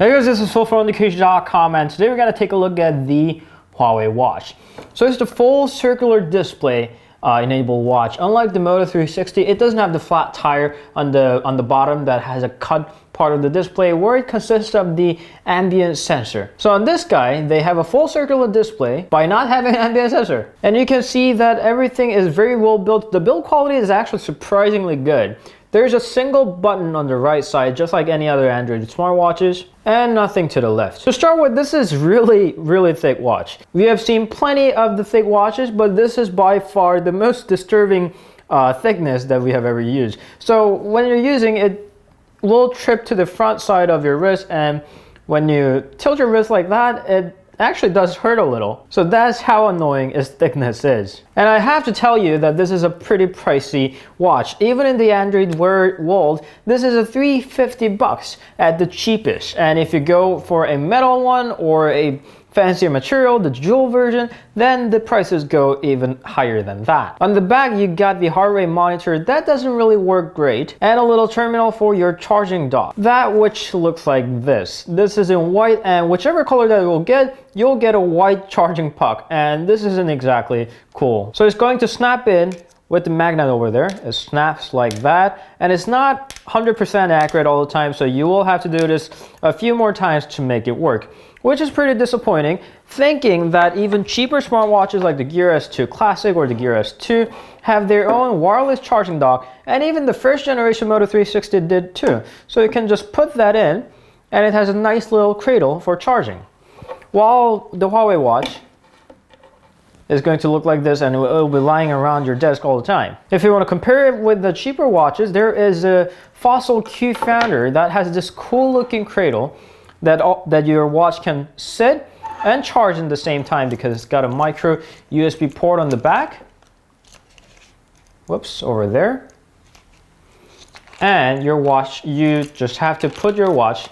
Hey guys, this is Phil from Indication.com, and today we're going to take a look at the Huawei watch. So it's the full circular display enabled watch. Unlike the Moto 360, it doesn't have the flat tire on the bottom that has a cut part of the display where it consists of the ambient sensor. So on this guy, they have a full circular display by not having an ambient sensor. And you can see that everything is very well built. The build quality is actually surprisingly good. There's a single button on the right side, just like any other Android smartwatches, and nothing to the left. To start with, this is really thick watch. We have seen plenty of the thick watches, but this is by far the most disturbing thickness that we have ever used. So when you're using it, will trip to the front side of your wrist, and when you tilt your wrist like that, it actually does hurt a little. So that's how annoying its thickness is. And I have to tell you that this is a pretty pricey watch. Even in the Android Wear world, this is a $350 at the cheapest. And if you go for a metal one or a fancier material, the jewel version, then the prices go even higher than that. On the back, you got the heart rate monitor. That doesn't really work great, and a little terminal for your charging dock. That which looks like this. This is in white, and whichever color that you'll get a white charging puck, and this isn't exactly cool. So it's going to snap in with the magnet over there. It snaps like that, and it's not 100% accurate all the time, so you will have to do this a few more times to make it work, which is pretty disappointing, thinking that even cheaper smartwatches like the Gear S2 Classic or the Gear S2 have their own wireless charging dock, and even the first generation Moto 360 did too. So you can just put that in, and it has a nice little cradle for charging. While the Huawei watch is going to look like this, and it will be lying around your desk all the time. If you want to compare it with the cheaper watches, there is a Fossil Q Founder that has this cool looking cradle that your watch can sit and charge in the same time because it's got a micro USB port on the back. Whoops, over there. And your watch, you just have to put your watch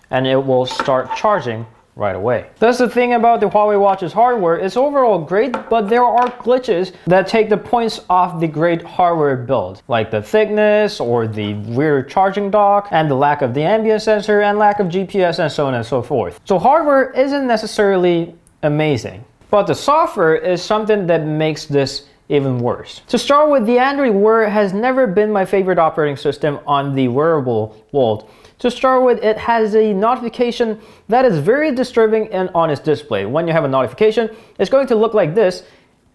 and it will start charging right away. That's the thing about the Huawei watch's hardware. It's overall great, but there are glitches that take the points off the great hardware build, like the thickness or the weird charging dock and the lack of the ambient sensor and lack of GPS and so on and so forth. So hardware isn't necessarily amazing, but the software is something that makes this even worse. To start with, the Android Wear has never been my favorite operating system on the wearable world. To start with, it has a notification that is very disturbing and on its display. When you have a notification, it's going to look like this,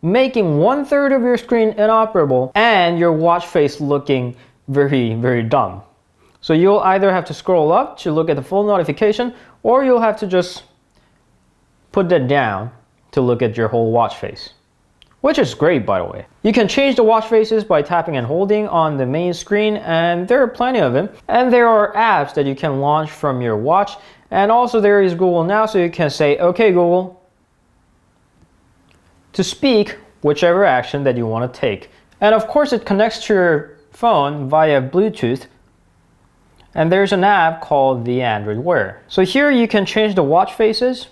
making 1/3 of your screen inoperable and your watch face looking very dumb. So you'll either have to scroll up to look at the full notification, or you'll have to just put that down to look at your whole watch face. Which is great, by the way. You can change the watch faces by tapping and holding on the main screen, and there are plenty of them. And there are apps that you can launch from your watch, and also there is Google Now, so you can say, okay Google, to speak whichever action that you want to take. And of course it connects to your phone via Bluetooth, and there's an app called the Android Wear. So here you can change the watch faces,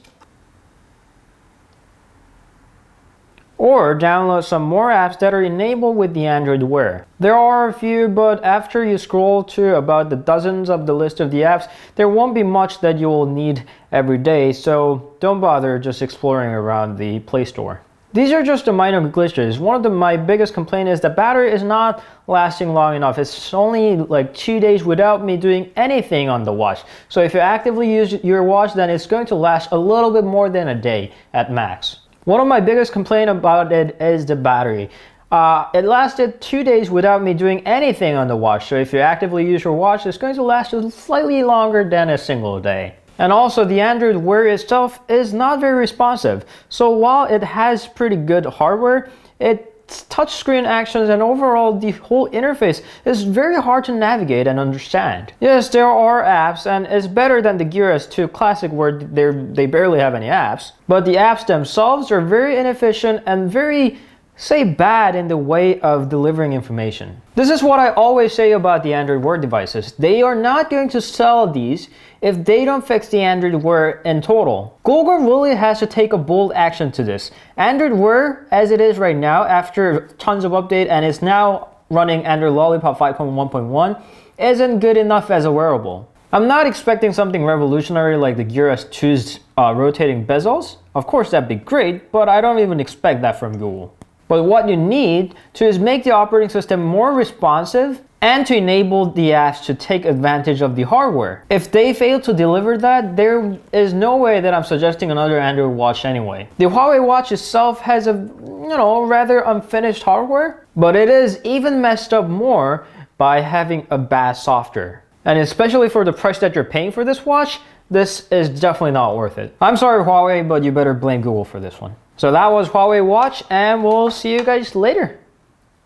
or download some more apps that are enabled with the Android Wear. There are a few, but after you scroll to about the dozens of the list of the apps, there won't be much that you will need every day, so don't bother just exploring around the Play Store. These are just the minor glitches. One of my biggest complaints is the battery is not lasting long enough. It's only like 2 days without me doing anything on the watch. So if you actively use your watch, then it's going to last a little bit more than a day at max. One of my biggest complaints about it is the battery. It lasted 2 days without me doing anything on the watch. So if you actively use your watch, it's going to last slightly longer than a single day. And also the Android Wear itself is not very responsive. So while it has pretty good hardware, its touchscreen actions and overall the whole interface is very hard to navigate and understand. Yes, there are apps, and it's better than the Gear S2 Classic where they barely have any apps. But the apps themselves are very inefficient and very, say, bad in the way of delivering information. This is what I always say about the Android Wear devices. They are not going to sell these if they don't fix the Android Wear in total. Google really has to take a bold action to this. Android Wear, as it is right now, after tons of update and is now running Android Lollipop 5.1.1, isn't good enough as a wearable. I'm not expecting something revolutionary like the Gear S2's rotating bezels. Of course, that'd be great, but I don't even expect that from Google. But what you need to is make the operating system more responsive and to enable the apps to take advantage of the hardware. If they fail to deliver that, there is no way that I'm suggesting another Android watch anyway. The Huawei watch itself has a, rather unfinished hardware, but it is even messed up more by having a bad software. And especially for the price that you're paying for this watch, this is definitely not worth it. I'm sorry, Huawei, but you better blame Google for this one. So that was Huawei Watch, and we'll see you guys later.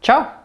Ciao.